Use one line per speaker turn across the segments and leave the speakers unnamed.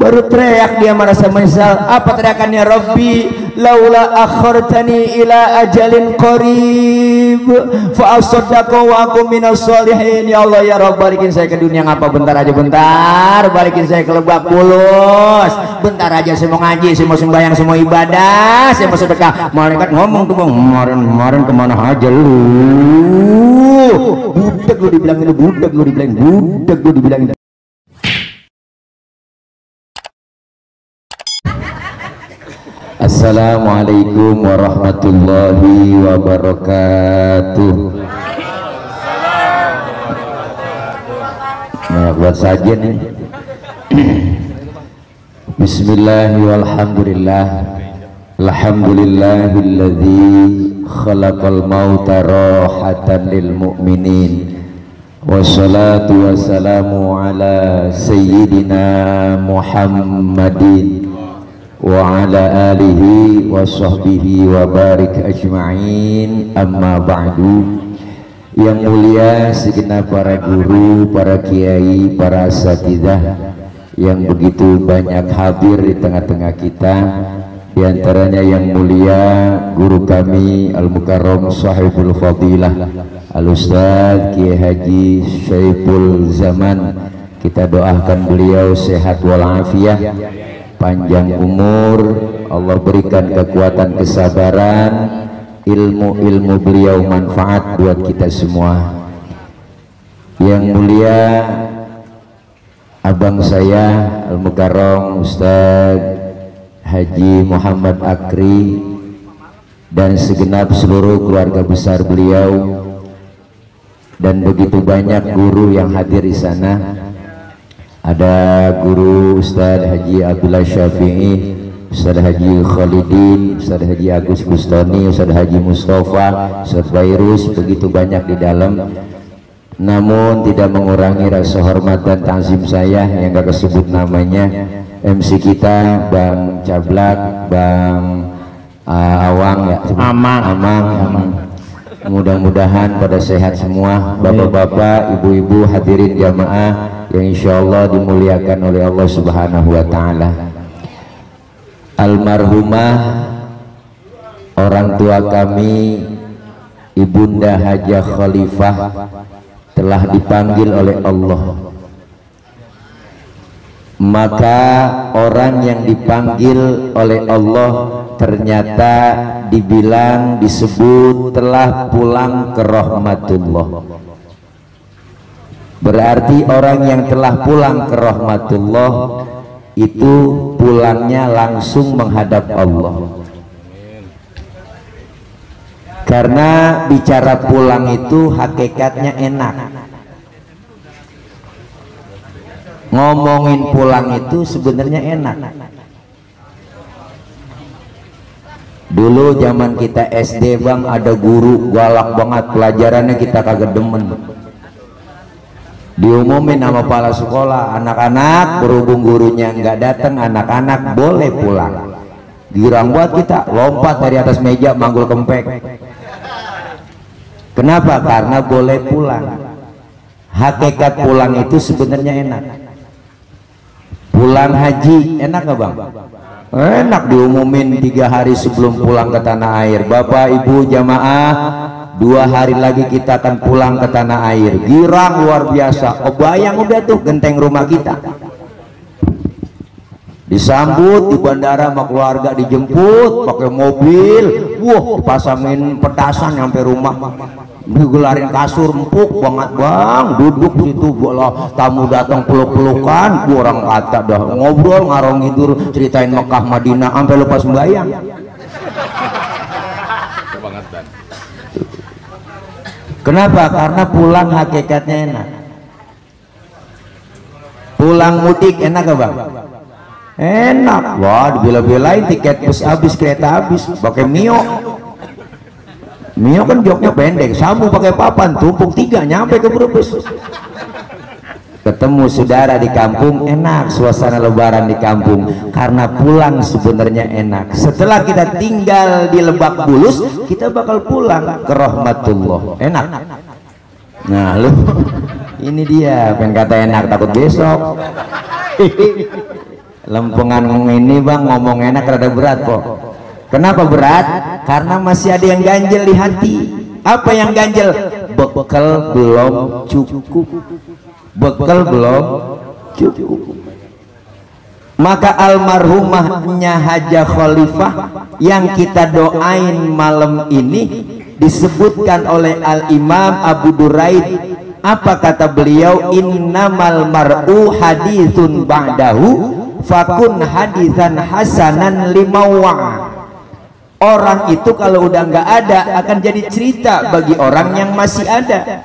Baru teriak dia merasa menyesal. Apa teriakannya? Rabbi laula akhartani ila ajalin qarib fa asaddaqa wa akum minas sholihin. Ya Allah ya Rabb, balikin saya ke dunia ngapa bentar aja, bentar, balikin saya ke Lebak Bulus bentar aja. Saya mau ngaji, saya mau sembahyang, saya mau ibadah, saya mau sedekah. Malaikat ngomong tuh, kemarin kemana aja lu? Budak lu dibilangin, budak lu dibilangin, budak lu dibilangin. Assalamualaikum warahmatullahi wabarakatuh. Nah, buat saja nih. Bismillahirrahmanirrahim. Alhamdulillahilladzi khalaqal mauta rahatan lil mu'minin. Wassalatu wassalamu ala sayyidina Muhammadin wa ala alihi wa sahbihi wa barik ajma'in. Amma ba'du. Yang mulia segenap para guru, para kiai, para asatidzah yang begitu banyak hadir di tengah-tengah kita, di antaranya yang mulia guru kami Al-Mukarram Sahibul Fadilah Al-Ustadz Kiai Haji Syaiful Zaman. Kita doakan beliau sehat walafiat, panjang umur, Allah berikan kekuatan, kesabaran, ilmu beliau manfaat buat kita semua. Yang mulia abang saya Al-Mukarram Ustadz Haji Muhammad Akri dan segenap seluruh keluarga besar beliau, dan begitu banyak guru yang hadir di sana. Ada guru Ustadz Haji Abdullah Syafi'i, Ustadz Haji Khalidin, Ustadz Haji Agus Bustoni, Ustadz Haji Mustafa, Ustadz Virus, begitu banyak di dalam. Namun tidak mengurangi rasa hormat dan ta'zim saya yang gak kesebut namanya, MC kita Bang Cablak, Bang Awang ya, Amang. Mudah-mudahan pada sehat semua, bapak-bapak, ibu-ibu, hadirin jamaah yang insya Allah dimuliakan oleh Allah Subhanahu wa Ta'ala. Almarhumah orang tua kami Ibunda Hajah Khalifah telah dipanggil oleh Allah. Maka orang yang dipanggil oleh Allah ternyata disebut telah pulang ke rahmatullah. Berarti orang yang telah pulang ke rahmatullah itu pulangnya langsung menghadap Allah. Karena bicara pulang itu hakikatnya enak. Ngomongin pulang itu sebenarnya enak. Dulu zaman kita SD bang, ada guru galak banget, pelajarannya kita kagak demen. Diumumin sama kepala sekolah, anak-anak berhubung gurunya nggak datang, anak-anak boleh pulang. Girang buat kita, lompat dari atas meja manggul kempek. Kenapa? Karena boleh pulang. Hakikat pulang itu sebenarnya enak. Pulang haji enak gak bang? Enak, diumumin 3 hari sebelum pulang ke tanah air. Bapak ibu jamaah, 2 hari lagi kita akan pulang ke tanah air. Girang luar biasa. Oh bayang udah tuh genteng rumah kita, disambut di bandara sama keluarga, dijemput pakai mobil, wah pasangin petasan sampai rumah, digelarin kasur empuk banget bang, duduk situ bola tamu datang peluk-pelukan, orang kata dah ngobrol ngarong tidur ceritain Mekah Madinah sampai lupa sembahyang. Kenapa? Karena pulang hakikatnya enak. Pulang mudik enak gak bang? Enak. Wah dibela-belain tiket bus habis, kereta habis, pakai Mio. Mio kan joknya pendek, sambung pakai papan, tumpuk 3 nyampe ke Brebes. Ketemu saudara di kampung, enak suasana lebaran di kampung. Karena pulang sebenarnya enak. Setelah kita tinggal di Lebak Bulus, kita bakal pulang ke rahmatullah. Enak. Nah lu ini dia pengen kata enak takut besok. Lempengan ini bang ngomong enak rada berat kok. Kenapa berat? Karena masih ada yang ganjel di hati. Apa yang ganjel? Bekal belum cukup. Bekal belum cukup. Maka almarhumahnya Hajah Khalifah yang kita doain malam ini disebutkan oleh Al-Imam Abu Duraid. Apa kata beliau? Innamal mar'u haditsun ba'dahu fakun hadisan hasanan limawa. Orang itu kalau udah nggak ada akan jadi cerita bagi orang yang masih ada.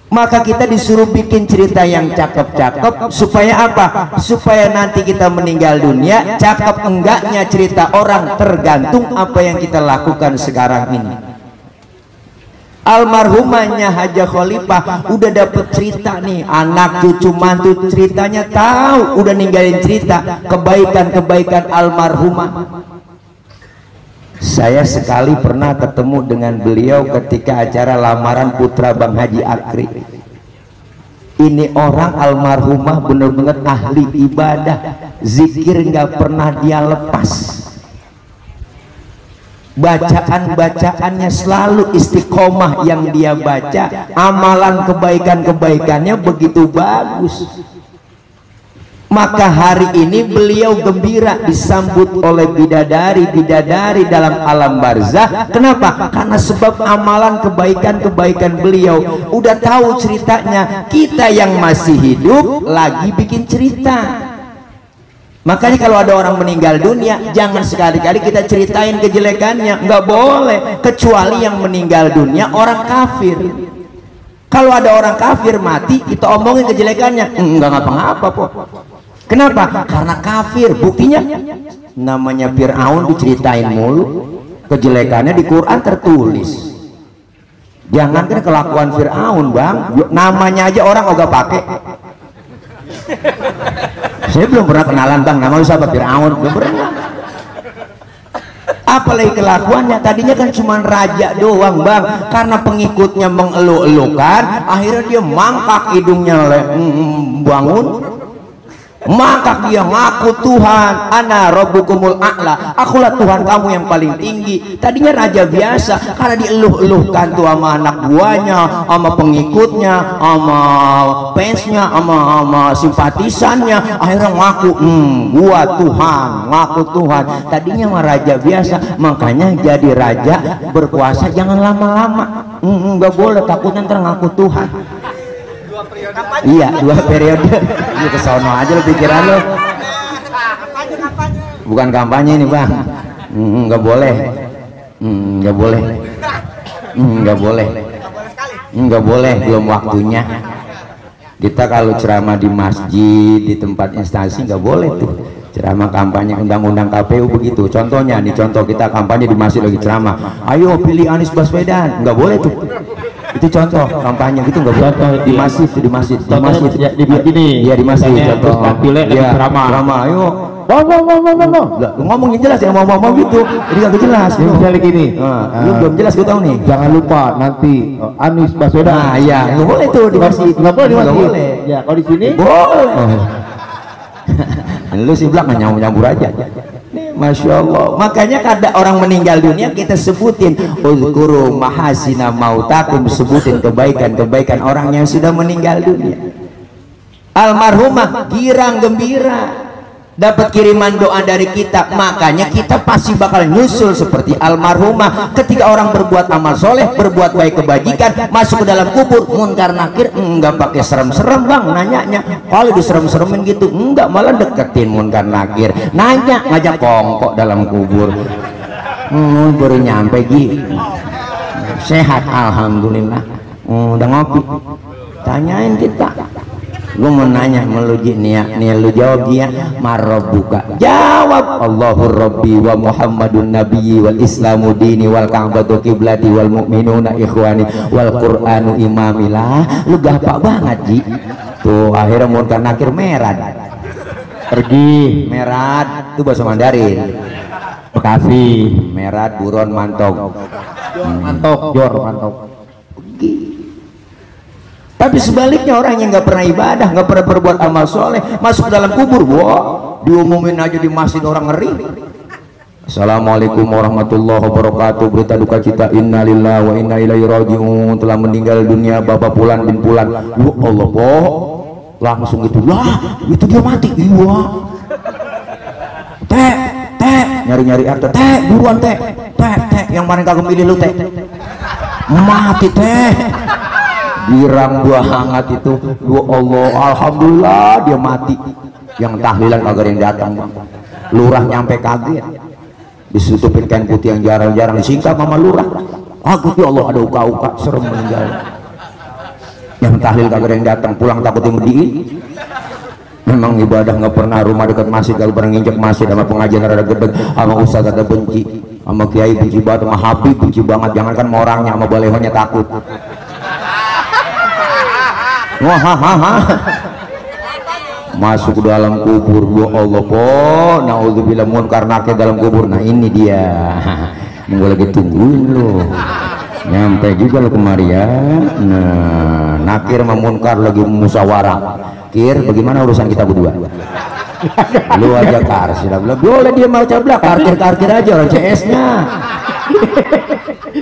Maka kita disuruh bikin cerita yang cakep-cakep supaya apa? Supaya nanti kita meninggal dunia, cakep enggaknya cerita orang tergantung apa yang kita lakukan sekarang ini. Almarhumahnya Hajah Khalifah udah dapet cerita nih, anak cucu mantu ceritanya tahu, udah ninggalin cerita kebaikan-kebaikan almarhumah. Saya sekali pernah ketemu dengan beliau ketika acara lamaran putra Bang Haji Akri. Ini orang almarhumah bener-bener ahli ibadah, zikir nggak pernah dia lepas. Bacaan-bacaannya selalu istiqomah yang dia baca, amalan kebaikan-kebaikannya begitu bagus. Maka hari ini beliau gembira disambut oleh bidadari-bidadari dalam alam barzah. Kenapa? Karena sebab amalan kebaikan-kebaikan beliau. Udah tahu ceritanya, kita yang masih hidup lagi bikin cerita. Makanya kalau ada orang meninggal dunia, jangan sekali-kali kita ceritain kejelekannya, nggak boleh, kecuali yang meninggal dunia orang kafir. Kalau ada orang kafir mati, kita omongin kejelekannya, nggak ngapa-ngapa kok. Kenapa? Karena kafir. Buktinya namanya Fir'aun diceritain mulu, kejelekannya di Quran tertulis. Jangankan kelakuan Fir'aun bang, namanya aja orang ogah pakai. Saya belum pernah kenalan bang, nama lu siapa? Fir'aun, belum pernah. Apalagi kelakuannya, tadinya kan cuma raja doang bang, karena pengikutnya mengeluh-elukan, akhirnya dia mangkak hidungnya bangun, maka dia ngaku Tuhan, ana rabbukumul a'la, akulah Tuhan kamu yang paling tinggi. Tadinya raja biasa, karena dieluh-eluhkan tuh sama anak buahnya, sama pengikutnya, sama fansnya, sama simpatisannya, akhirnya ngaku gua Tuhan, ngaku Tuhan. Tadinya mah raja biasa, makanya jadi raja berkuasa jangan lama-lama, nggak boleh, takutnya ntar ngaku Tuhan. Iya, 2 periode. Iya, kesono aja lo pikiran lo. Bukan kampanye ini bang. Nggak boleh. Nggak boleh. Nggak boleh. Nggak boleh, belum waktunya. Kita kalau ceramah di masjid, di tempat instansi nggak boleh tuh. Ceramah kampanye undang-undang KPU begitu. Contohnya nih, contoh kita kampanye di masjid lagi ceramah. Ayo pilih Anies Baswedan, nggak boleh tuh. Itu contoh kampanye gitu nggak boleh. Di masjid, di masjid, di masjid, di begini. Iya di masjid. Contoh ceramah. Ayo. Ngomongin jelas ya, mau gitu. Jadi nggak jelas.
Misalnya gini.
Lu belum jelas, gue tahu nih.
Jangan lupa nanti Anies Baswedan.
Nah, iya, nggak boleh tuh di masjid.
Nggak boleh di masjid.
Nggak boleh.
Ya, kalau di sini
boleh. Lu sih bilang nyambur aja. Masya Allah. Makanya kada orang meninggal dunia kita sebutin uzkuru mahasina mautakum, sebutin kebaikan-kebaikan orang yang sudah meninggal dunia. Almarhumah girang gembira dapat kiriman doa dari kita, makanya kita pasti bakal nyusul seperti almarhumah. Ketika orang berbuat amal soleh, berbuat baik kebajikan, masuk ke dalam kubur munkar nakir, enggak pakai serem-serem bang nanyanya. Kalau diserem-seremin gitu enggak, malah deketin munkar nakir, nanya, ngajak kongkok dalam kubur. Baru nyampe Gi, sehat alhamdulillah, udah ngopi, tanyain kita. Gue mau nanya, meluji nih lu jawab dia, marabbuka, jawab Allahur Rabbi wa Muhammadun Nabiyyi wal Islamu dini wal Ka'batu qiblati wal mu'minuna ikhwani wal Qur'anu imamilah. Lu gampang banget Ji. Tuh akhirnya munkar nakir merad,
pergi
merad itu bahasa Mandarin.
Bekasi
merad, buron, mantok,
jor mantok.
Tapi sebaliknya orang yang nggak pernah ibadah, nggak pernah berbuat amal soleh, masuk dalam kubur, wow, diumumin aja di masjid orang ngeri. Assalamualaikum warahmatullahi wabarakatuh. Berita duka cita, innalillahi wa inna ilaihi rajiun, telah meninggal dunia Bapak Pulan bin Pulan. Ya Allah, po, langsung itu lah, itu dia mati. Iya. Teh, nyari-nyari arti, teh, buruan teh, yang mana kagak milih lu teh, mati teh. Girang buah hangat itu. Ya Allah, alhamdulillah dia mati. Yang tahlilan kagak ada yang datang. Lurah nyampe kaget, disutupin kain putih yang jarang-jarang disingkap sama lurah. Aku ya Allah, ada uka-uka serem meninggal. Yang tahlil kagak ada yang datang, pulang takut dimediin. Memang ibadah nggak pernah, rumah dekat masjid kagak pernah nginjek masjid, sama pengajian rada gedeg, sama ustaz ada benci, sama kiai benci banget, sama habib benci banget. Jangankan sama orangnya, sama balehonya takut. Wah, masuk ke dalam kubur. Ya Allah, po, naudzubillah, munkar nakir dalam kubur. Nah ini dia, gue lagi tungguin lo, nyampe juga lo kemari ya. Nah, nakir sama munkar lagi musyawarah. Kir, bagaimana urusan kita berdua? Lu aja kar, sudah bilang boleh dia mau cablak, parkir aja orang CS-nya.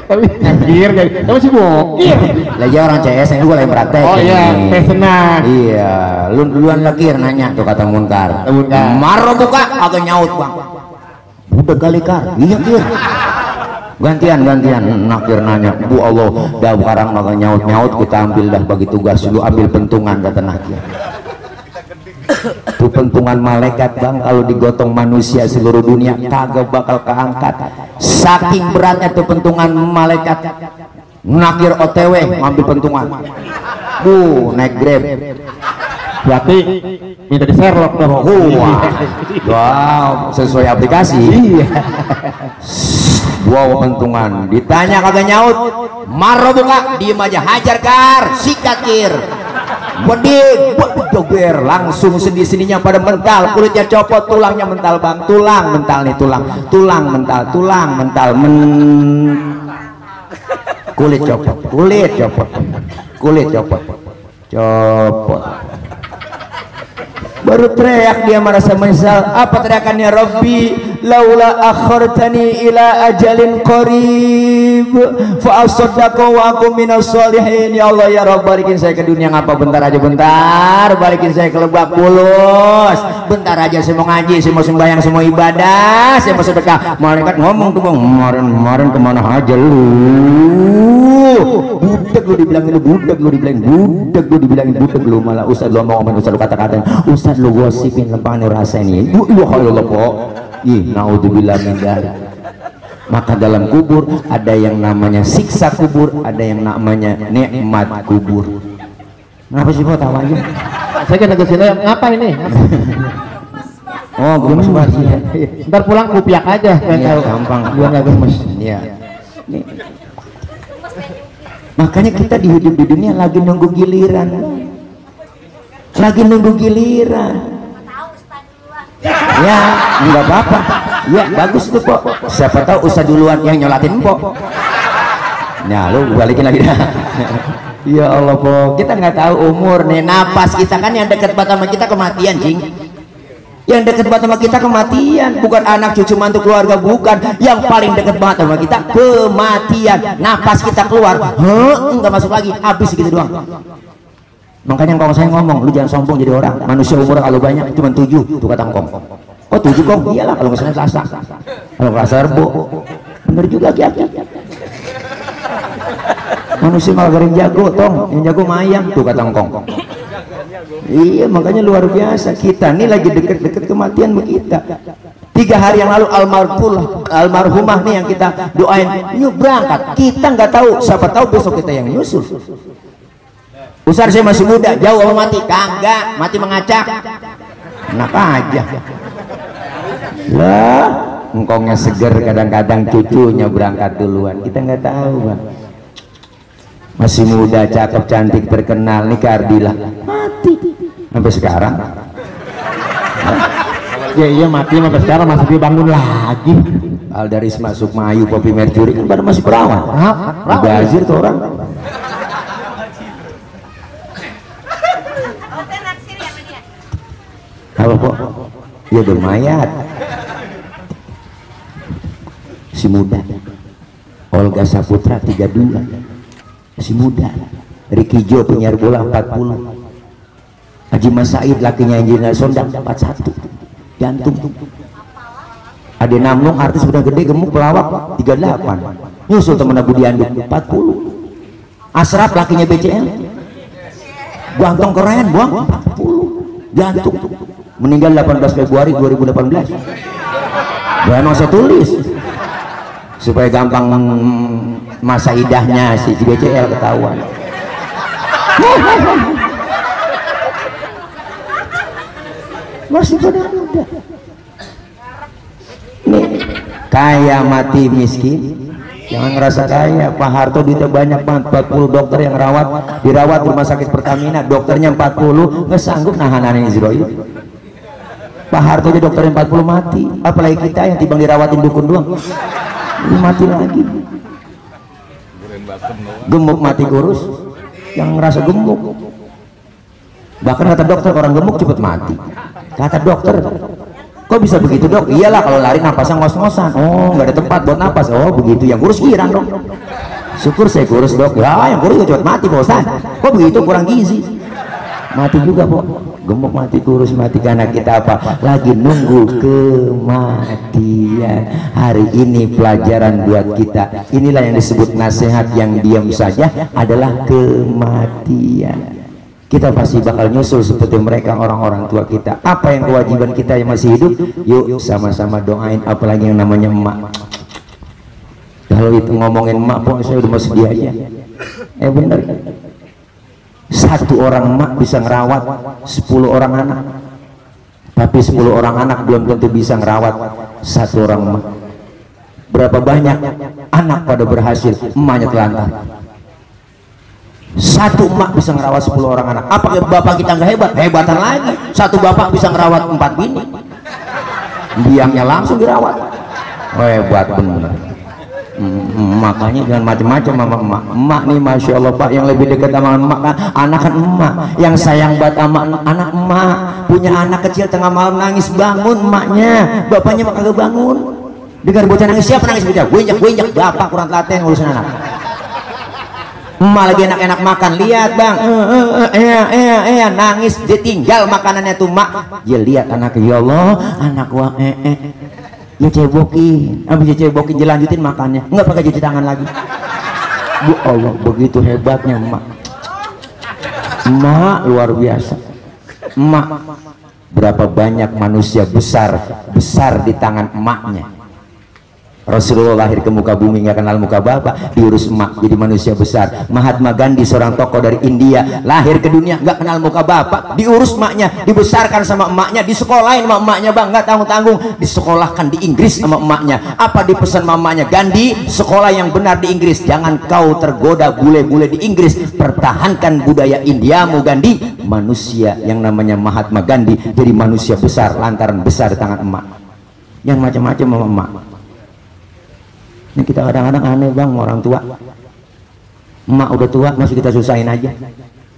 Tapi anjir, kamu sih bokir.
Lagi orang CS yang gue lagi praktek.
Oh iya, senang.
Iya, lu duluan lagi nanya tuh kata munkar. Marah tuh kak, agak nyaut bang. Udah kali kar, iya kir. Gantian nakir nanya, Bu Allah, dah sekarang agak nyaut, kita ambil dah bagi tugas, lu ambil pentungan kata nakir. Tuh pentungan malaikat bang, kalau digotong manusia seluruh dunia kagak bakal keangkat, saking beratnya tuh pentungan malaikat. Nakir OTW ngambil pentungan, naik Grab,
berarti minta di Sherlock dong.
Wow, sesuai aplikasi. Wow, pentungan ditanya kagak nyaut, marah buka, diem aja, hajar kar, sikat kir. Wedih, joger, langsung sendi-sendinya pada mental, kulitnya copot, tulangnya mental bang, tulang mental nih, tulang mental, kulit copot. Baru teriak dia merasa menyesal. Apa teriakannya? Rabbi laula akhartani ila ajalin qarib fa asaddaqu wa akum minas sholihin. Ya Allah ya Rabb, balikin saya ke dunia ngapa bentar aja, balikin saya ke Lebak Bulus bentar aja, saya mau ngaji, saya mau sembahyang, saya mau ibadah, saya mau sedekah. Malaikat ngomong tuh bang, kemarin kemana aja lu? Budak lu dibilangin, budak lu, malah ustad lu ngomongin, ustad lu kata-katain, ustad lu gosipin, lempahin rasain ini. Allah po. Naudzubillah min dzalik. Maka dalam kubur ada yang namanya siksa kubur, ada yang namanya nikmat kubur. Kenapa sih po tahu aja?
Saya kena kesini, ngapa ini?
Oh, gemes banget.
Ntar pulang kupiak aja.
Ya, gampang.
Gua nggak gemes.
Iya. Makanya kita hidup di dunia lagi nunggu giliran. Ya, enggak apa-apa. Ya, bagus tuh po. Siapa tahu ustaz duluan yang nyolatin po. Nah, lu balikin lagi dah. Ya Allah po, kita nggak tahu umur nih, napas kita kan yang dekat banget sama kita kematian, cing. Yang dekat banget sama kita kematian, bukan anak cucu mantu keluarga, bukan. Yang paling dekat banget sama kita kematian. Napas kita keluar, enggak masuk lagi, habis gitu doang. Makanya kalau saya ngomong, lu jangan sombong jadi orang. Manusia umur kalau banyak cuma 7, tuh kata ngkong. Oh 7 kong? Iyalah kalau nggak Selasa. Kalau nggak Serbo, bener juga kiai. Manusia malah garing jago, tong. Yang jago mayang, tuh kata ngkong. Iya, makanya luar biasa. Kita nih lagi deket-deket kematian kita. 3 hari yang lalu almarhumah nih yang kita doain, yuk berangkat. Kita nggak tahu, siapa tahu besok kita yang nyusul. Besar saya masih muda, jauh sama mati, kagak, mati mengacak. Enak aja. Lah, engkongnya seger, kadang-kadang cucunya berangkat duluan. Kita nggak tahu, Bang. Masih muda, cakep, cantik, terkenal, nih Ardila mati sampai sekarang.
Iya mati sampai sekarang masih dibangun lagi.
Aldarisma Sukmayu, Poppy Mercury kan baru masih perawan. Bazir tuh orang. Apa po? dia udah mayat. Si muda Olga Saputra 32, si muda. Ricky Jo penyiar bola 40. Haji Mas Said lakinya Engineer Sondang 41 jantung. Ade Namnung artis udah gede gemuk pelawak 38. Nyusul temen Budi Anduk 40. Asraf lakinya BCL ganteng keren buang 40 jantung. Meninggal 18 Februari 2018. Gak saya tulis supaya gampang masa idahnya si BCL ketahuan. Masih pada muda nih, kaya mati miskin. Jangan ngerasa kaya. Pak Harto duitnya banyak banget, 40 dokter yang dirawat rumah sakit Pertamina, dokternya 40 nggak sanggup nahan Israel. Pak Harto aja dokternya 40 mati, apalagi kita yang timbang dirawatin dukun doang ini mati lagi. Gemuk mati kurus, yang ngerasa gemuk. Bahkan kata dokter orang gemuk cepet mati. Kata dokter, kok bisa begitu dok? Iyalah kalau lari napasnya ngos-ngosan. Oh nggak ada tempat buat napas. Oh begitu, yang kurus girang dong. Syukur saya kurus dok. Ya yang kurus cepet mati bosan. Kok begitu, kurang gizi mati juga kok. Gemuk mati, kurus mati, karena kita apa? Lagi nunggu kematian. Hari ini pelajaran buat kita. Inilah yang disebut nasihat yang diam saja adalah kematian. Kita pasti bakal nyusul seperti mereka, orang-orang tua kita. Apa yang kewajiban kita yang masih hidup? Yuk sama-sama doain, apalagi yang namanya emak. Kalau itu ngomongin emak, pokoknya saya udah mau sedih aja. Bener. Satu orang emak bisa ngerawat 10 orang anak, tapi 10 orang anak belum tentu bisa ngerawat satu orang emak. Berapa banyak anak pada berhasil, emaknya telantar. Satu emak bisa ngerawat 10 orang anak. Apakah bapak kita nggak hebat? Hebatan lagi. Satu bapak bisa ngerawat 4 bini, biangnya langsung dirawat. Hebat bener. Makanya jangan macam-macam sama emak nih, masya Allah pak. Yang lebih dekat sama emak kan anak kan emak, yang sayang banget sama anak emak. Punya anak kecil tengah malam nangis, bangun emaknya, bapaknya mah kagak bangun. Dengar bocah nangis, siapa nangis bocah? Gue injak bapak kurang telaten ngurusin anak. Emak lagi enak-enak makan, lihat bang, nangis, ditinggal makanannya tuh mak. Dia lihat anaknya, ya Allah anak gua ya cebokin, habis cebokin dia lanjutin makannya, nggak pakai cuci tangan lagi. Bu Allah, begitu hebatnya emak. Emak luar biasa. Emak, berapa banyak manusia besar di tangan emaknya. Rasulullah lahir ke muka bumi nggak kenal muka bapak, diurus emak jadi manusia besar. Mahatma Gandhi seorang tokoh dari India, lahir ke dunia nggak kenal muka bapak, diurus emaknya, dibesarkan sama emaknya, disekolahin sama emaknya bang, nggak tanggung-tanggung, disekolahkan di Inggris sama emaknya. Apa dipesan mamanya? Gandhi, sekolah yang benar di Inggris, jangan kau tergoda bule-bule di Inggris, pertahankan budaya Indiamu Gandhi. Manusia yang namanya Mahatma Gandhi jadi manusia besar lantaran besar di tangan emak. Yang macam-macam sama emak. Ini kita kadang-kadang aneh bang, orang tua. Emak udah tua masih kita susahin aja.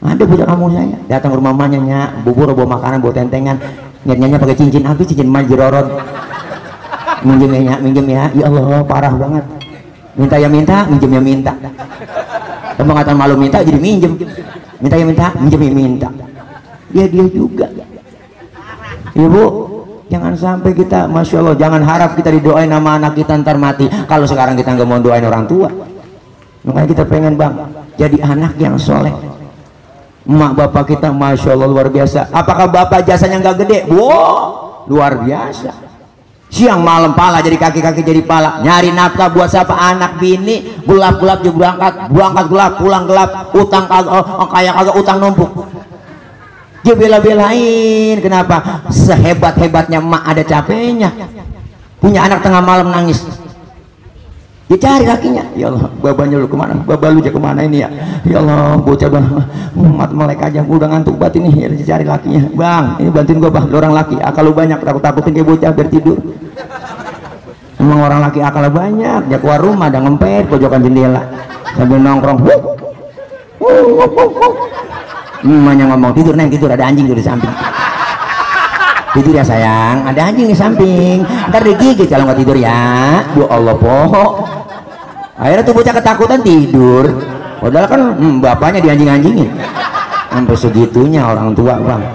Ada bocah kamu saya datang ke rumah mamanya, nyak bubur bawa makanan bawa tentengan, nyanya pakai cincin, habis cincin emak jerorot. Minjem ya, ya Allah parah banget. Minta ya minta, minjem ya minta. Kamu ngatain malu minta jadi minjem, minta ya minta, minjem ya minta. Ya dia juga. Ibu, jangan sampai kita, masya Allah, jangan harap kita didoain sama anak kita ntar mati. Kalau sekarang kita nggak mau doain orang tua, makanya kita pengen bang jadi anak yang soleh. Emak bapak kita masya Allah luar biasa. Apakah bapak jasanya nggak gede? Wow, luar biasa. Siang malam pala jadi kaki-kaki jadi pala, nyari nafkah buat siapa? Anak bini, gelap-gelap juga berangkat gelap, pulang gelap, utang kagak, kaya kagak, utang numpuk. Dia bela-belain. Kenapa? Sehebat-hebatnya emak ada capeknya. Punya anak tengah malam nangis, dia cari lakinya. Ya Allah, babanya lu kemana? Baba lu kemana ini ya? Ya Allah, bocah bang, umat melek aja, gua udah ngantuk banget ini. Ya, cari lakinya. Bang, ini bantuin gua bang, orang laki akal lu banyak, takut-takutin kayak bocah biar tidur. Emang orang laki akal banyak, dia keluar rumah ada ngempet pojokan jendela sambil nongkrong. Emaknya ngomong, tidur neng, tidur, ada anjing tuh di samping. Tidur ya sayang, ada anjing di samping, ntar digigit kalau nggak tidur ya. Ya Allah po. Akhirnya tuh bocah ketakutan tidur. Padahal kan bapaknya dianjing-anjingin. Sampai segitunya orang tua bang.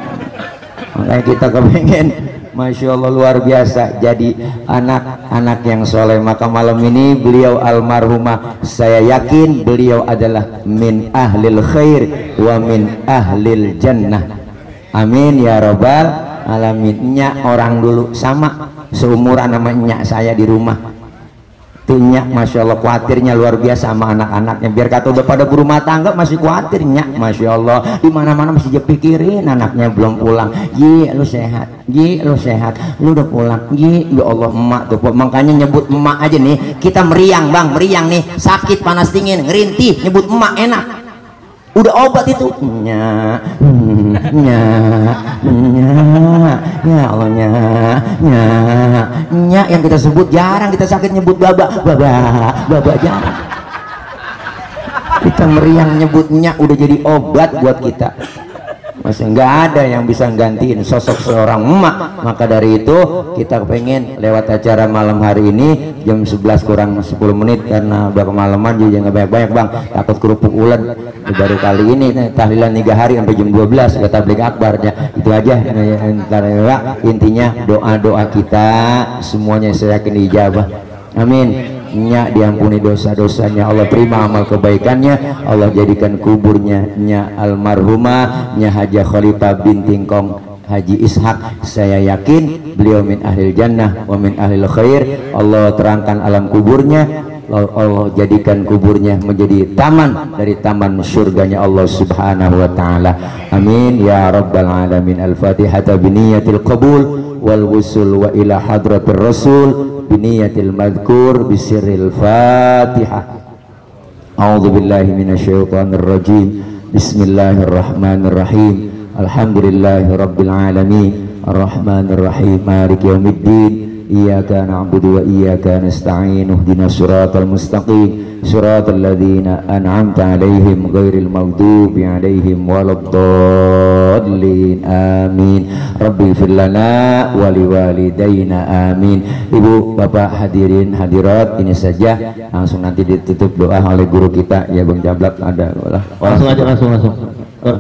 Makanya kita kepengen, Masya Allah luar biasa jadi anak-anak yang soleh. Maka malam ini beliau almarhumah, saya yakin beliau adalah min ahlil khair wa min ahlil jannah. Amin ya robbal alamin. Nyak orang dulu sama seumuran sama nyak saya di rumah tuh nyak, Masya Allah khawatirnya luar biasa sama anak-anaknya. Biar kata udah pada berumah tangga masih khawatir nyak, Masya Allah di mana-mana masih dia pikirin anaknya belum pulang. Ji lu sehat, Ji lu sehat, lu udah pulang, Ji ya Allah emak tuh. Makanya nyebut emak aja nih kita meriang bang, meriang nih sakit panas dingin ngerintih nyebut emak enak. Udah obat itu nya ya Allah nya yang kita sebut jarang, kita sakit nyebut baba jarang. Kita meriang nyebutnya udah jadi obat buat kita. Masih nggak ada yang bisa gantiin sosok seorang emak. Maka dari itu kita pengen lewat acara malam hari ini jam 11 kurang 10 menit karena udah kemalaman juga nggak banyak-banyak bang, takut kerupuk ulen. Baru kali ini tahlilan 3 hari sampai jam 12 udah tabligh akbar ya. Itu aja intinya doa-doa kita semuanya saya yakin dijabah. Amin. Nya diampuni dosa-dosanya, Allah terima amal kebaikannya, Allah jadikan kuburnya nya almarhumah nya Haja Khalifah binti Kong Haji Ishak, saya yakin beliau min ahlil jannah wa min ahlil khair. Allah terangkan alam kuburnya, Allah jadikan kuburnya menjadi taman dari taman surganya Allah subhanahu wa ta'ala. Amin ya rabbal alamin. Al-fatihata biniyatil qabul wal wusul wa ila hadratir rasul biniyatil madhkur bisirril fatihah. A'udzu billahi minasyaitonir rajim. Bismillahirrahmanirrahim. Alhamdulillahi rabbil alamin. Arrahmanir rahim. Maliki yaumiddin. Iyyaka na'budu wa iyyaka nasta'in. Ihdinas siratal mustaqim. Siratal ladzina an'amta 'alaihim ghairil maghdubi 'alaihim waladdallin. Amin. Rabbi ighfir lana wa liwalidayna. Amin. Ibu, bapak, hadirin hadirat, ini saja, langsung nanti ditutup doa oleh guru kita ya Bang Jablak. Ada
langsung aja langsung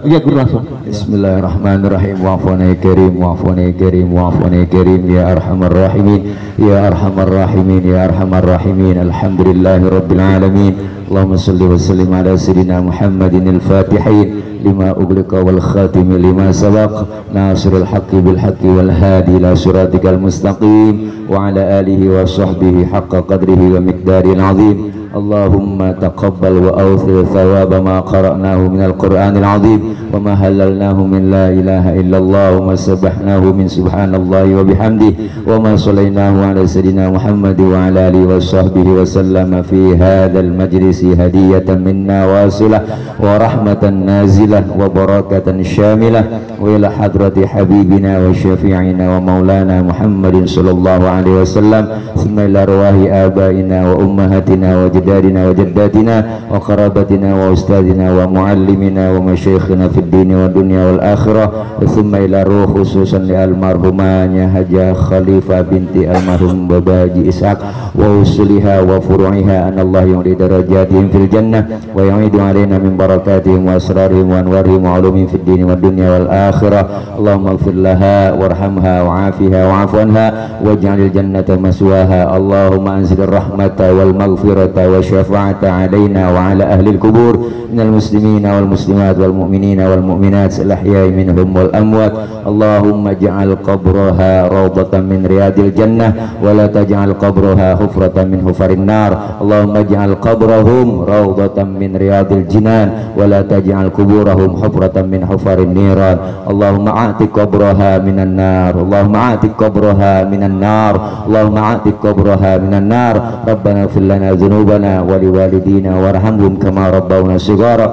iya guru langsung.
Bismillahirrahmanirrahim. Wa'afuni karim, wa'afuni karim, wa'afuni karim ya arhamar rahimin ya arhamar rahimin ya arhamar rahimin. Alhamdulillahi rabbil alamin. Allahumma salli wa sallim ala sayyidina Muhammadin al-fatihin lima ughliqa wal khatimi lima sabaq nasirul haqqi bil haqqi wal hadi ila siratikal mustaqim wa ala alihi wa sahbihi haqqa qadrihi wa miqdaril azim. Allahumma taqabbal wa awfir thawaba ma qara'nahu minal qur'anil azim wa ma halalnahu min la ilaha illallah wa ma sabahnahu min subhanallahi wa bihamdihi wa ma sallainahu ala sayyidina Muhammad wa ala alihi wa sahbihi wa sallama fi hadzal majlisi hadiyatan minna wasilah wa rahmatan nazilah wa barakatan syamilah wa ila hadrati habibina wa syafi'ina wa maulana Muhammadin sallallahu alaihi wasallam thumma ila arwahi abaina wa ummahatina wa جدادنا وجداتنا وقرابتنا وأستاذنا ومعلمنا ومشايخنا في الدين والدنيا والآخرة ثم إلى روح خصوصا للمرحومة حاجة خليفة بنت المرحوم بابا حجي إسحاق ووصولها وفروعها أن الله يعلي درجاتهم في الجنة ويعيد علينا من بركاتهم وأسرارهم وأنوارهم وعلومهم في الدين والدنيا والآخرة. اللهم اغفر لها وارحمها وعافها واعف عنها واجعل الجنة مسواها. اللهم أنزل الرحمة والمغفرة والشفاعة علينا وعلى أهل القبور من المسلمين والمسلمات والمؤمنين والمؤمنات الأحياء منهم والأموات. اللهم اجعل قبرها روضة من رياض الجنة ولا تجعل قبرها حفرة من حفر النار. اللهم اجعل قبرهم روضة من رياض الجنان ولا تجعل قبورهم حفرة من حفر النيران. اللهم اعتق قبرها من النار. اللهم اعتق قبرها من النار. اللهم اعتق قبرها من النار. ربنا اغفر لنا ذنوبنا ولوالدينا وارحمهم كما ربونا صغارا.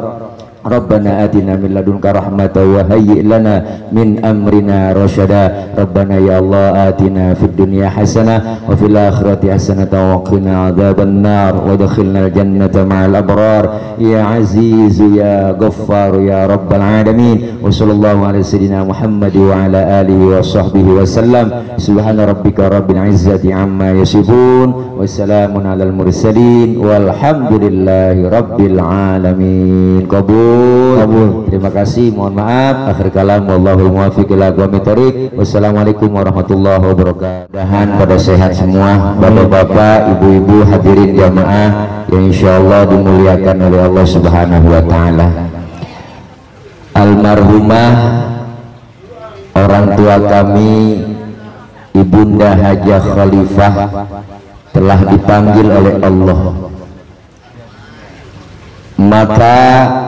Rabbana atina min ladunka rahmatan wa hayyi' lana min amrina rasyada. Rabbana ya Allah atina fid dunya hasanah wa fil akhirati hasanah wa qina adzaban nar wa adkhilnal jannata ma'al abrar ya aziz ya ghaffar ya rabbal alamin. Wa sallallahu ala sayyidina Muhammad wa ala alihi wa sahbihi wa sallam. Subhana rabbika rabbil izzati amma yasifun wa salamun alal mursalin walhamdulillahi rabbil alamin. Qabul. Terima kasih, mohon maaf. Akhir kalam, wallahul muwaffiq ila aqwamit thoriq. Wassalamualaikum warahmatullahi wabarakatuh. Mudah-mudahan pada sehat semua, bapak-bapak, ibu-ibu, hadirin jamaah yang insyaallah dimuliakan oleh Allah Subhanahu wa taala. Almarhumah orang tua kami Ibunda Hajah Khalifah telah dipanggil oleh Allah. Maka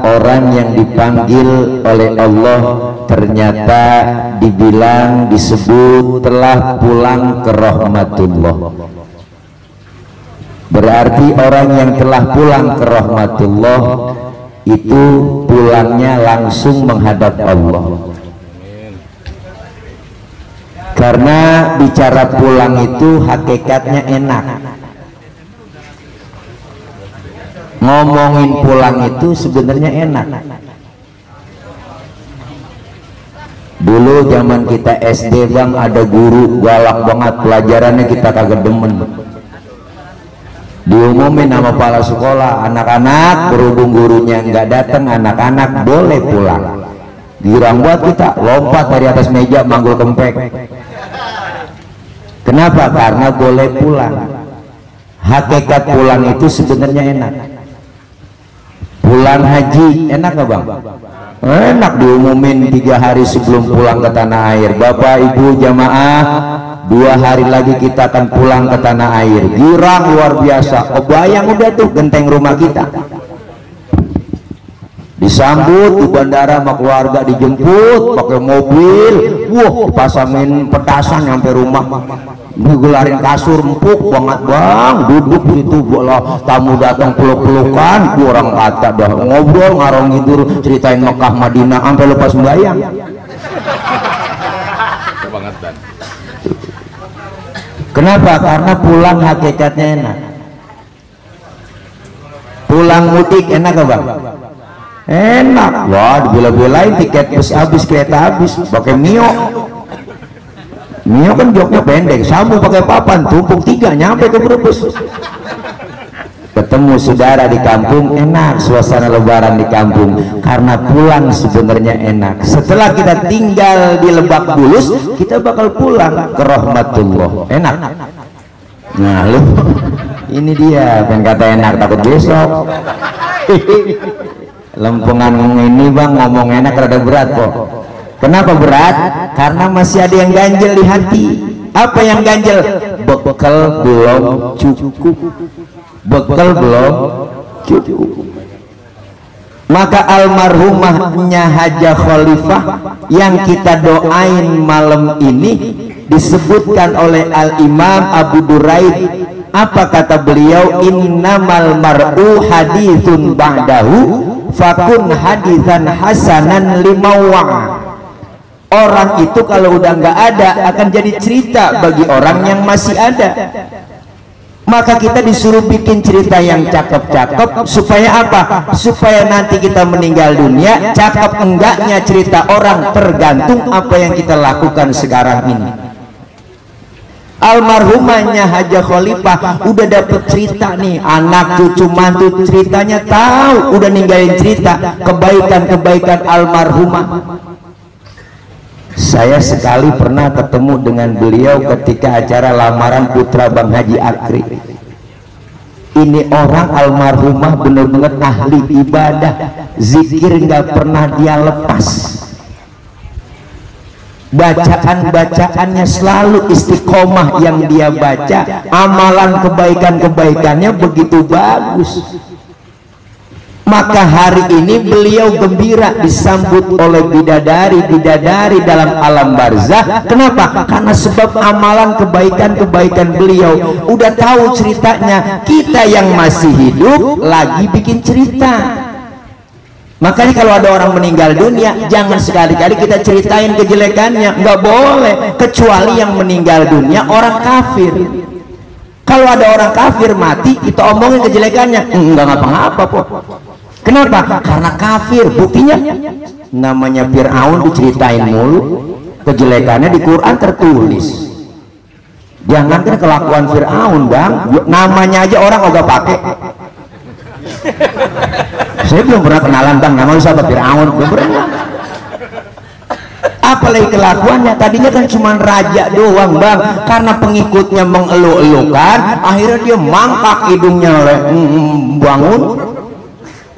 orang yang dipanggil oleh Allah ternyata dibilang, disebut telah pulang ke rahmatullah. Berarti orang yang telah pulang ke rahmatullah itu pulangnya langsung menghadap Allah. Karena bicara pulang itu hakikatnya enak. Ngomongin pulang itu sebenarnya enak. Dulu zaman kita SD bang, ada guru galak banget, pelajarannya kita kagak demen. Diumumin sama kepala sekolah, anak-anak berhubung gurunya nggak datang, anak-anak boleh pulang. Girang buat kita, lompat dari atas meja manggul kempek. Kenapa? Karena boleh pulang. Hakikat pulang itu sebenarnya enak. Pulang haji enak gak bang? Enak, diumumin 3 hari sebelum pulang ke tanah air. Bapak ibu jamaah, 2 hari lagi kita akan pulang ke tanah air. Girang luar biasa. Kebayang udah tuh genteng rumah kita. Disambut di bandara sama keluarga, dijemput pakai mobil. Wah, pasangin petasan sampai rumah. Digelarin kasur empuk banget bang, duduk situ bola, tamu datang peluk-pelukan, kurang kata dah, ngobrol ngarong tidur, ceritain Mekah Madinah sampai lepas sembahyang. Kenapa? Karena pulang hakikatnya enak. Pulang mudik enak gak bang? Enak. Wah, dibela-belain tiket bus habis, kereta habis, pakai Mio. Mio kan joknya pendek, sambung pakai papan, tumpuk 3 nyampe ke Brebes. Ketemu saudara di kampung enak, suasana lebaran di kampung. Karena pulang sebenarnya enak. Setelah kita tinggal di Lebak Bulus, kita bakal pulang ke rahmatullah. Enak. Nah lu, ini dia yang kata enak takut besok. Lempengan ini bang ngomong enak rada berat kok. Kenapa berat? Karena masih ada yang ganjel di hati. Apa yang ganjel? Bekal belum cukup. Bekal belum cukup. Maka almarhumahnya Hajah Khalifah yang kita doain malam ini disebutkan oleh Al-Imam Abu Duraid. Apa kata beliau? Innamal mar'u hadithun ba'dahu fakun hadithan hasanan limawa. Orang itu kalau udah nggak ada akan jadi cerita bagi orang yang masih ada. Maka kita disuruh bikin cerita yang cakep-cakep supaya apa? Supaya nanti kita meninggal dunia, cakep enggaknya cerita orang tergantung apa yang kita lakukan sekarang ini. Almarhumahnya Hajah Khalifah udah dapet cerita nih, anak cucu mantu ceritanya tahu, udah ninggalin cerita kebaikan-kebaikan almarhumah. Saya sekali pernah ketemu dengan beliau ketika acara lamaran putra Bang Haji Akri. Ini orang almarhumah benar-benar ahli ibadah, zikir nggak pernah dia lepas. Bacaan-bacaannya selalu istiqomah yang dia baca, amalan kebaikan-kebaikannya begitu bagus. Maka hari ini beliau gembira disambut oleh bidadari-bidadari dalam alam barzah. Kenapa? Karena sebab amalan kebaikan-kebaikan beliau. Udah tahu ceritanya, kita yang masih hidup lagi bikin cerita. Makanya kalau ada orang meninggal dunia, jangan sekali-kali kita ceritain kejelekannya, nggak boleh, kecuali yang meninggal dunia orang kafir. Kalau ada orang kafir mati, kita omongin kejelekannya, nggak ngapa-ngapa kok. Kenapa? Karena kafir. Buktinya namanya Fir'aun diceritain mulu, kejelekannya di Quran tertulis. Jangankan kelakuan Fir'aun, Bang, namanya aja orang nggak pakai. Saya belum pernah kenalan, Bang, nama lu siapa? Fir'aun, belum pernah. Apalagi kelakuannya, tadinya kan cuma raja doang, Bang, karena pengikutnya mengeluh-elukan, akhirnya dia mangkak hidungnya bangun,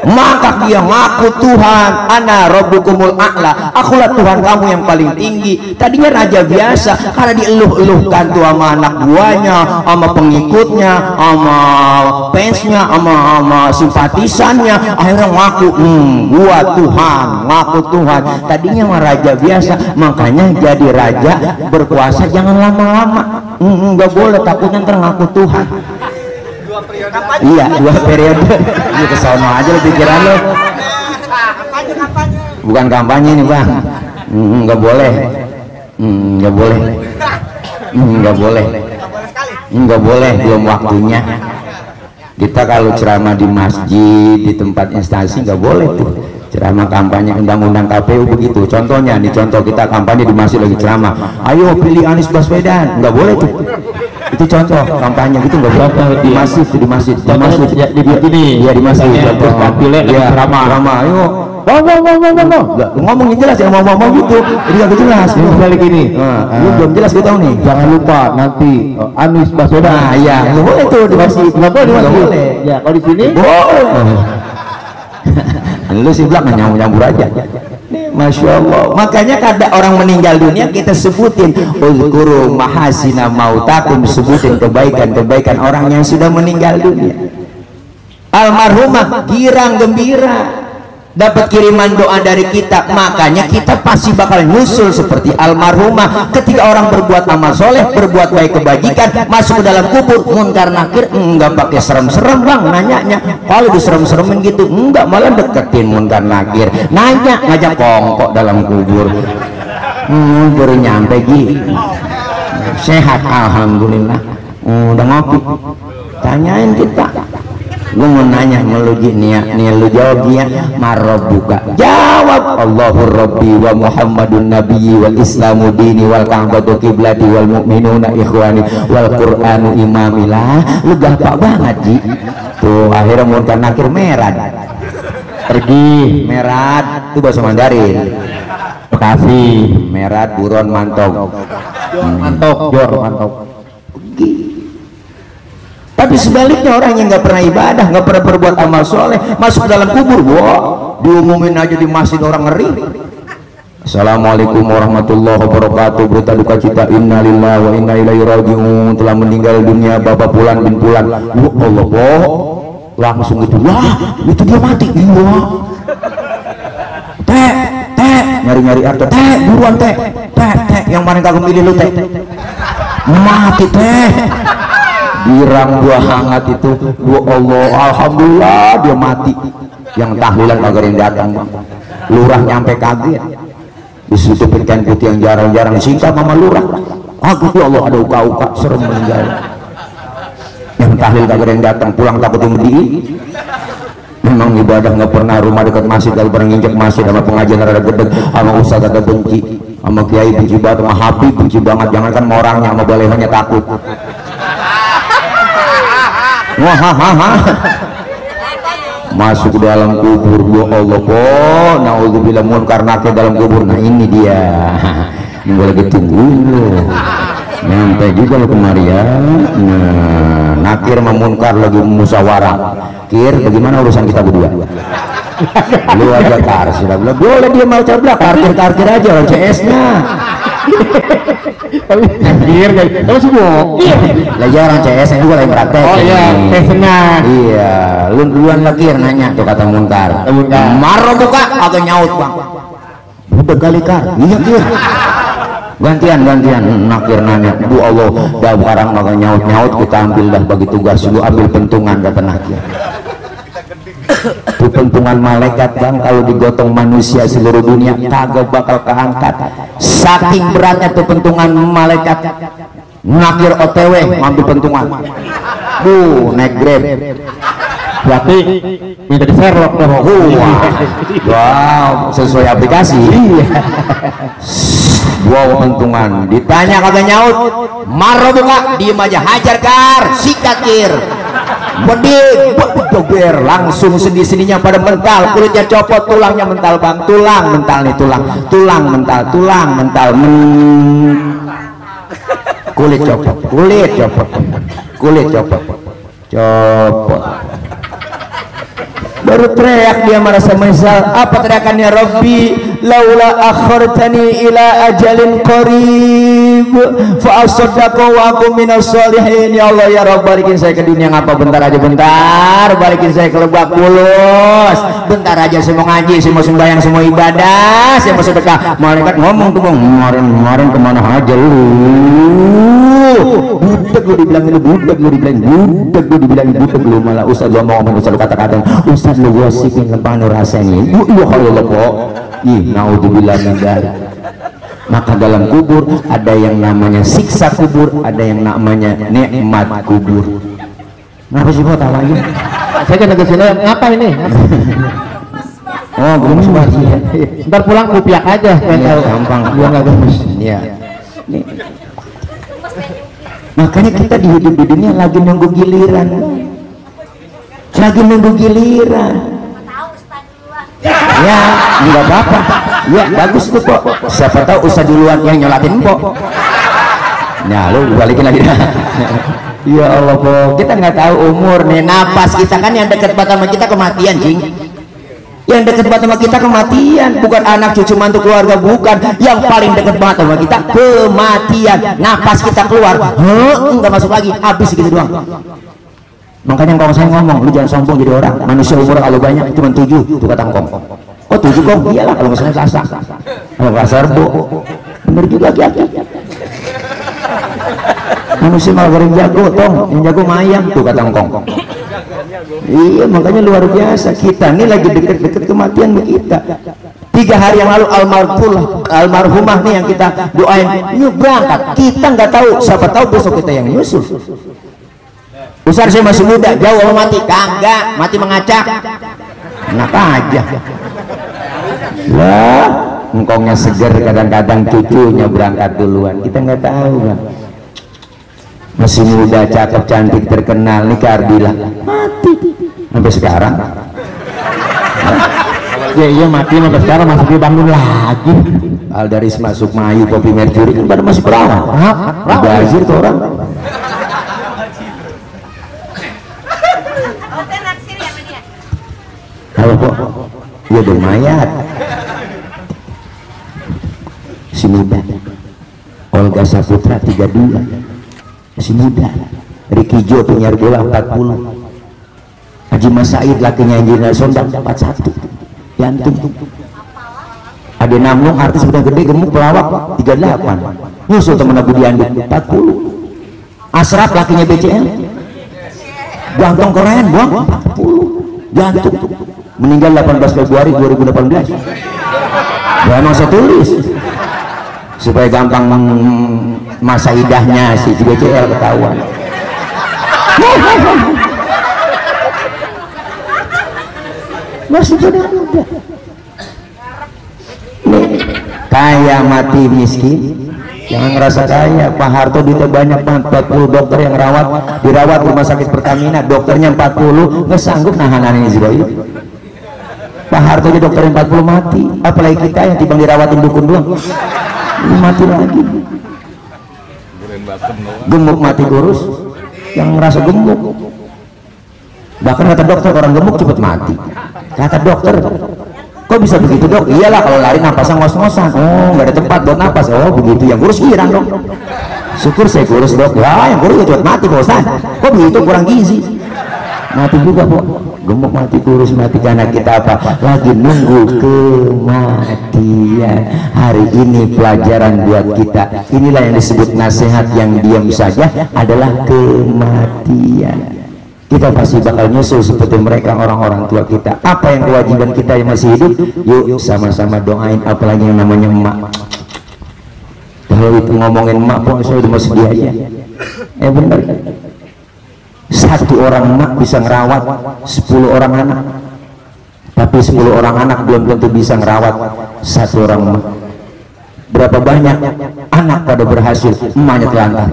maka dia ngaku Tuhan, ana rabbukumul a'la, akulah Tuhan kamu yang paling tinggi. Tadinya raja biasa, karena dieluh-eluhkan tuh sama anak buahnya, sama pengikutnya, sama fansnya, sama simpatisannya, akhirnya ngaku gua Tuhan, ngaku Tuhan. Tadinya mah raja biasa, makanya jadi raja berkuasa jangan lama-lama, nggak boleh, takutnya ntar ngaku Tuhan. Iya, 2 periode. Ini kesono aja lo pikiran lo. Bukan kampanye nih, Bang. Nggak boleh. Nggak boleh. Nggak boleh. Nggak boleh, belum waktunya. Kita kalau ceramah di masjid, di tempat instansi nggak boleh tuh. Ceramah kampanye undang-undang KPU begitu. Contohnya nih, contoh kita kampanye di masjid lagi ceramah. Ayo pilih Anies Baswedan. Nggak boleh tuh. Itu contoh kampanye gitu, nggak boleh di masjid, di masjid, di masjid, di begini ya, di masjid. Contoh pilih ceramah. Ayo ngomongin jelas ya, ngomong gitu jadi gak jelas balik ini. Lu belum jelas, gue tahu nih. Jangan lupa nanti Anies Baswedan. Nah iya, nggak boleh tuh di masjid, nggak boleh di masjid ya. Kalau di sini boleh. Lu sih belakang nyambur aja. Masya Allah. Makanya kada orang meninggal dunia kita sebutin uzkuru mahasina mautakum, sebutin kebaikan-kebaikan orang yang sudah meninggal dunia. Almarhumah girang gembira dapat kiriman doa dari kita, makanya kita pasti bakal nyusul seperti almarhumah. Ketika orang berbuat amal soleh, berbuat baik kebajikan, masuk ke dalam kubur munkar nakir, enggak pakai serem-serem, Bang, nanyanya. Kalau diserem-seremin gitu enggak, malah deketin munkar nakir, nanya, ngajak kongkok dalam kubur. Baru nyampe Gi, sehat alhamdulillah, udah ngopi, tanyain kita. Gue mau nanya meluji niat lu jawab dia marabbuka, jawab Allahur Rabbi wa Muhammadun Nabiyyi wal Islamu dini wal Ka'batu qiblati wal mu'minuna ikhwani wal Qur'anu imamilah. Lu gampang banget Ji. Tuh akhirnya munkar nakir merad pergi, merad itu bahasa Mandarin, Bekasi merad, buron mantok, jor mantok. Tapi sebaliknya orang yang nggak pernah ibadah, nggak pernah berbuat amal soleh, masuk dalam kubur, wah, diumumin aja di masjid orang ngeri. Assalamualaikum warahmatullahi wabarakatuh. Berita duka cita, innalillahi wa inna ilaihi raji'un, telah meninggal dunia Bapak Pulan bin Pulan. Allah, langsung gitu, wah, itu dia mati. Iya. Teh, nyari-nyari arti, teh, buruan teh, yang mana kagak milih lu teh, mati teh. Girang buah hangat itu, Allah, alhamdulillah dia mati. Yang tahlilan kagak yang datang, lurah nyampe kaget, disutupin kain putih yang jarang-jarang singkat sama lurah. Aku ya Allah, ada uka-uka serem meninggal. Yang tahlil kagak yang datang, pulang takut mudi. Memang ibadah nggak pernah, rumah dekat masjid kagak pernah nginjek masjid, sama pengajian rada gedeg, sama ustaz kagak benci, sama kiai benci banget, sama habib benci banget. Jangankan sama orangnya, sama balehanya takut. Masuk ke dalam kubur, ya Allah, kok naudzubillah munkar nakir dalam kubur. Nah ini dia yang gue lagi tungguin lo, nyampe juga lo kemari ya. Nah, nakir sama munkar lagi musyawarah. Kir, bagaimana urusan kita berdua? Lu aja karsi, sudah boleh dia mau coba karkir aja orang CS-nya.
Anjir, tapi semua
lagi orang CS yang juga lagi praktek.
Oh iya, senang.
Iya, lu duluan lagi nanya tuh kata munkar. Marah buka atau nyaut, Bang? Udah kali kar, iya Kir. Gantian nakir nanya, Bu Allah, dah barang maka nyaut kita ambil dah bagi tugas, lu ambil pentungan kata nakir. Itu pentungan malaikat bang, kalau digotong manusia seluruh dunia kagak bakal keangkat, saking beratnya tuh pentungan malaikat. Ngakir OTW ngambil pentungan, naik Grab.
Berarti minta di share loh.
Wow, sesuai aplikasi. Wow, pentungan ditanya kagak nyaut, marah buka, diem aja, hajar kar, sikat kir, dober, langsung sendi-sendinya pada mental, kulitnya copot, tulangnya mental bang, tulang mental nih, tulang mental, kulit copot, baru teriak dia merasa menyesal. Apa teriakannya? Rabbi laula akhartani ila ajalin qarib fa asaddaqu wa akum minas sholihin. Ya Allah ya Rabb, balikin saya ke dunia ngapa, bentar aja, balikin saya ke Lebak Bulus, bentar aja, saya mau ngaji, saya mau sembahyang, saya mau ibadah, saya mau sedekah. Malaikat ngomong tuh bang, kemarin kemana aja lu? Budak lu dibilangin, budak lu malah Ustaz lu ngomong, Ustaz lu kata-kata, Ustaz lu gosipin lempang nur rasanya. Ya Allah kok. Ih, naudzubillah min dzalik. Maka dalam kubur ada yang namanya siksa kubur, ada yang namanya nikmat kubur. Kenapa sih kok tahu lagi?
Saya kan ke sini ngapa ini?
Oh, belum sempat.
Ntar pulang kupiak aja.
Ya, gampang.
Gua enggak gemes.
Iya. Makanya kita di hidup di dunia lagi nunggu giliran. Ya, nggak apa-apa. Ya, bagus tuh kok. Siapa tahu usah duluan yang nyolatin pok. Nah, lu balikin lagi dah. Ya Allah pok, kita nggak tahu umur nih, napas kita kan yang dekat banget sama kita kematian, cing. Yang dekat banget sama kita kematian, bukan anak cucu mantu keluarga, bukan. Yang paling dekat banget sama kita kematian. Napas kita keluar, nggak masuk lagi, habis gitu doang. Makanya kalau saya ngomong, lu jangan sombong jadi orang. Manusia umur kalau banyak cuma 7, tuh kata Kong. Oh 7 Kong? Iyalah kalau misalnya Selasa. Kalau nggak Serbo, bener juga Ki. Manusia malah goreng jago, tong. Yang jago mayang, tuh kata Kong. Iya, makanya luar biasa. Kita ini lagi deket-deket kematian kita. 3 hari yang lalu almarhumah nih yang kita doain, ini berangkat. Kita nggak tahu, siapa tahu besok kita yang nyusul. Besar saya masih muda, jauh sama mati, kagak, mati mengacak. Enak aja. Lah, engkongnya seger, kadang-kadang cucunya berangkat duluan. Kita nggak tahu kan. Masih muda, cakep, cantik, terkenal, nih Ardila mati sampai sekarang.
Ya iya mati sampai sekarang masih dibangun lagi.
Aldaris masuk Mayu, Kopi Mercury kan pada masih perawan. Bazir tuh orang. Halo kok, dia udah mayat. Si muda, Olga Saputra 32, si muda. Ricky Jo penyiar bola 40. Haji Mas Said lakinya Angelina Sondang 41, jantung. Ade Namlung artis udah gede, gemuk, pelawak 38. Nyusul temen Abu Dianduk 40. Asraf lakinya BCL, jantung keren, buang 40, jantung. Meninggal 18 Februari 2018. Ya emang saya tulis supaya gampang masa idahnya si BCL ketahuan. Masih pada muda. Kaya mati miskin, jangan ngerasa kaya. Pak Harto duitnya banyak banget, 40 dokter yang dirawat rumah sakit Pertamina, dokternya 40 nggak sanggup nahan Israel. Pak Harto aja dokter yang 40 mati, apalagi kita yang timbang dirawatin dukun doang, ini mati lagi. Gemuk mati kurus, yang ngerasa gemuk. Bahkan kata dokter, orang gemuk cepet mati. Kata dokter, kok bisa begitu dok? Iyalah kalau lari napasnya ngos-ngosan. Oh nggak ada tempat buat napas. Oh begitu, yang kurus girang dong. Syukur saya kurus dok. Ya yang kurus cepet mati Pak Ustaz. Kok begitu, kurang gizi. Mati juga Pak. Gemuk mati, kurus mati, karena kita apa? Lagi nunggu kematian. Hari ini pelajaran buat kita. Inilah yang disebut nasihat yang diam saja adalah kematian. kita pasti bakal nyusul seperti mereka orang-orang tua kita. Apa yang kewajiban kita yang masih hidup? Yuk sama-sama doain, apalagi yang namanya emak. Kalau itu ngomongin emak pun saya udah mau sedih aja. Bener. Satu orang emak bisa ngerawat 10 orang anak, tapi 10 orang anak belum tentu bisa ngerawat satu orang emak. Berapa banyak anak pada berhasil, emaknya telantar.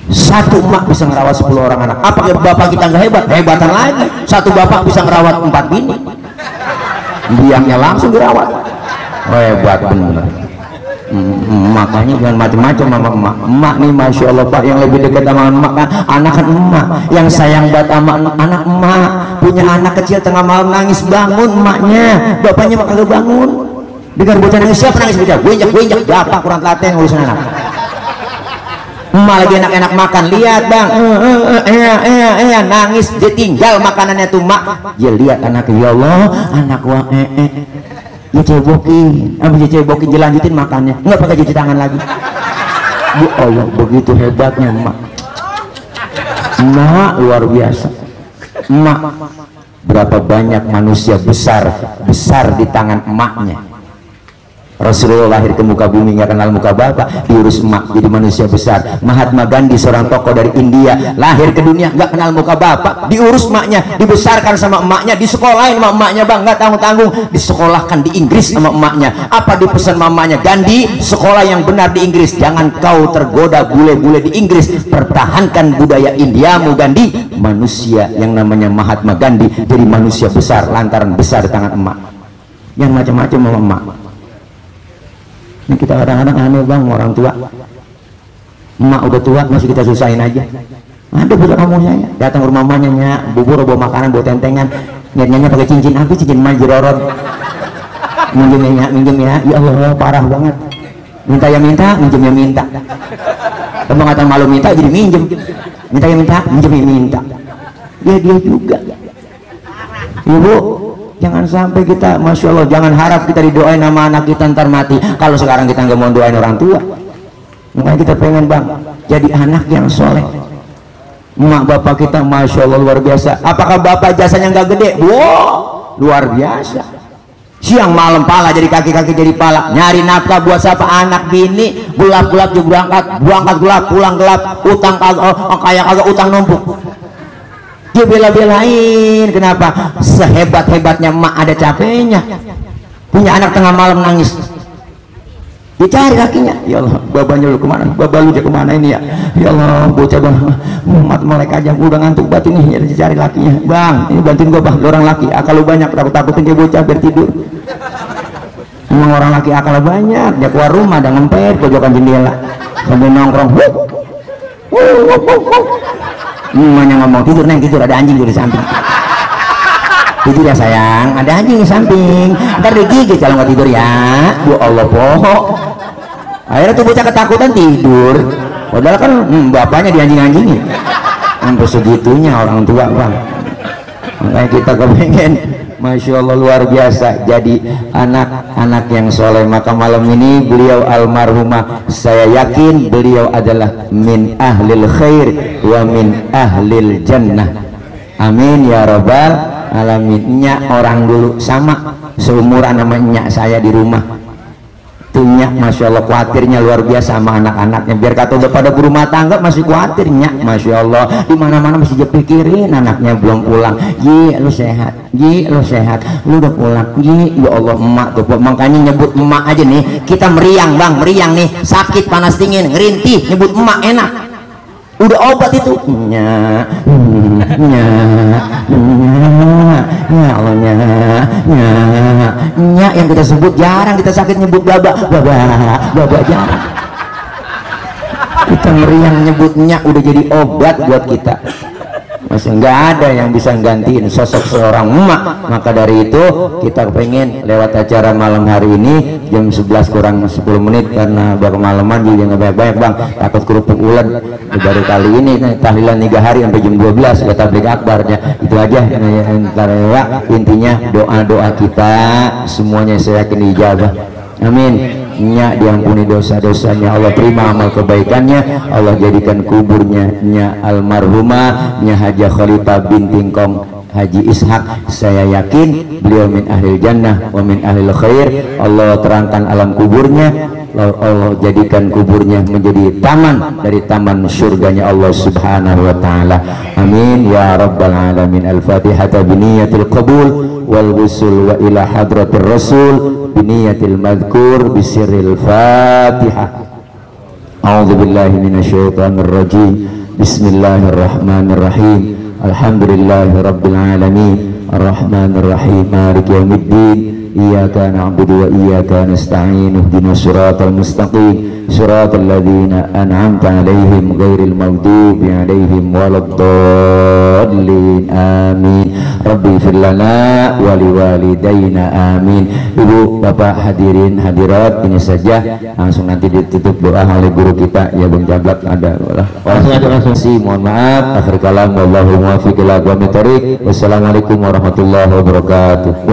Satu emak bisa ngerawat 10 orang anak. Apa bapak kita nggak hebat? Hebatan lagi. Satu bapak bisa ngerawat 4 bini. Biangnya langsung dirawat. Hebat bener. Makanya jangan macam-macam sama emak. Emak nih masya Allah pak, yang lebih dekat sama emak kan anak kan emak. Yang sayang banget sama anak emak. Punya anak kecil tengah malam nangis, bangun emaknya. Bapaknya mah kagak bangun. Dengar bocah nangis, siapa nangis bocah? Gue bapak kurang telaten ngurusin anak. Emak lagi enak-enak makan, lihat bang, nangis, dia tinggal makanannya tuh mak. Dia lihat anaknya, ya Allah, anak gua dia cebokin, dia cebokin, dia lanjutin makannya, nggak pakai cuci tangan lagi. Ya Allah, begitu hebatnya emak. Emak luar biasa. Emak, berapa banyak manusia besar di tangan emaknya. Rasulullah lahir ke muka bumi nggak kenal muka bapak, diurus emak jadi manusia besar. Mahatma Gandhi seorang tokoh dari India lahir ke dunia nggak kenal muka bapak, diurus emaknya, dibesarkan sama emaknya, disekolahin sama emaknya bang, nggak tanggung-tanggung, disekolahkan di Inggris sama emaknya. Apa dipesan mamanya? Gandhi, sekolah yang benar di Inggris, jangan kau tergoda bule-bule di Inggris, pertahankan budaya Indiamu Gandhi. Manusia yang namanya Mahatma Gandhi jadi manusia besar lantaran besar di tangan emak. Yang macam-macam sama emak. Ini kita kadang-kadang aneh bang, orang tua emak udah tua masih kita susahin aja. Ada budak kamu saya datang ke rumah mamanya, nyak bubur bawa makanan bawa tentengan, niatnya pakai cincin, habis cincin emak jerorot. Minjem ya, ya Allah parah banget. Minta ya minta, minjem ya minta. Kamu kata malu minta jadi minjem, minta ya minta, minjem ya minta. Dia juga. Ibu, jangan sampai kita, masya Allah, jangan harap kita didoain sama anak kita ntar mati. Kalau sekarang kita nggak mau doain orang tua, makanya kita pengen bang jadi anak yang soleh. Emak bapak kita masya Allah luar biasa. Apakah bapak jasanya nggak gede? Wow, luar biasa. Siang malam pala jadi kaki-kaki jadi pala, nyari nafkah buat siapa? Anak bini, gelap-gelap juga berangkat gelap, pulang gelap, utang kagak utang numpuk. Dia bela-belain, kenapa? Sehebat-hebatnya emak ada capeknya. Punya anak tengah malam nangis, dicari kakinya, ya Allah, babanya lu kemana? Baba lu kemana ini ya? Ya Allah, bocah bang, umat melek aja, udah ngantuk banget ini, ya dicari lakinya. Bang, ini bantuin gua bang, orang laki, akal lu banyak, takut-takutin dia bocah biar tidur. Emang orang laki akal banyak, dia keluar rumah, ada ngempet, pojokan jendela, sambil nongkrong. Emaknya ngomong, tidur neng, tidur, ada anjing di samping. Tidur ya sayang, ada anjing di samping, ntar digigit kalau nggak tidur ya. Ya Allah pohok. Akhirnya tuh bocah ketakutan tidur, padahal kan bapaknya dianjing-anjingin. Sampai segitunya orang tua bang. Makanya kita kepengen, masya Allah luar biasa, jadi anak-anak yang soleh. Maka malam ini beliau almarhumah, saya yakin beliau adalah min ahlil khair wa min ahlil jannah. Amin ya rabbal alamin. Nyak orang dulu sama seumuran sama nyak saya di rumah tuh, nyak masya Allah khawatirnya luar biasa sama anak-anaknya. Biar kata udah pada berumah tangga masih khawatir nyak, masya Allah dimana-mana masih dia pikirin anaknya belum pulang. Ji lu sehat, ji lu sehat, lu udah pulang, ji ya Allah. Emak tuh makanya nyebut emak aja nih kita meriang bang, meriang nih, sakit panas dingin ngerintih nyebut emak enak, udah obat itu. Ya Allah, nya yang kita sebut, jarang kita sakit nyebut baba jarang. Kita meriang nyebutnya udah jadi obat buat kita. Masih nggak ada yang bisa gantiin sosok seorang emak. Maka dari itu kita pengen lewat acara malam hari ini jam 11 kurang 10 menit karena udah kemalaman juga nggak banyak-banyak bang, takut kerupuk ulen. Baru kali ini tahlilan 3 hari sampai jam 12 ya tabligh akbarnya. Itu aja intinya doa-doa kita semuanya saya yakin dijabah. Amin. nya diampuni dosa-dosanya, Allah terima amal kebaikannya, Allah jadikan kuburnya nya almarhumah nya Hajah Khalifah binti Kong Haji Ishak, saya yakin beliau min ahlil jannah wa min ahlil khair. Allah terangkan alam kuburnya, Allah jadikan kuburnya menjadi taman dari taman surganya Allah subhanahu wa ta'ala. Amin ya rabbal alamin. Al-fatihata biniyatil qabul wal wusul wa ila hadratir rasul biniyatil madhkur bisirril fatihah. A'udzu billahi minasyaitonir rajim. Bismillahirrahmanirrahim. Alhamdulillahi rabbil alamin. Arrahmanir rahim. Maliki yaumiddin. Iyyaka na'budu wa iyyaka nasta'in. Ihdinas siratal mustaqim. Siratal ladzina an'amta 'alaihim ghairil maghdubi 'alaihim waladdallin. Amin. Rabbi fir lana wa liwalidayna. Amin. Ibu, Bapak, hadirin hadirat, ini saja, langsung nanti ditutup doa oleh guru kita ya Bang Jablak. Ada langsung sih, mohon maaf. Akhir kalam wallahu muwaffiq ila aqwamit thoriq. Wassalamualaikum warahmatullahi wabarakatuh.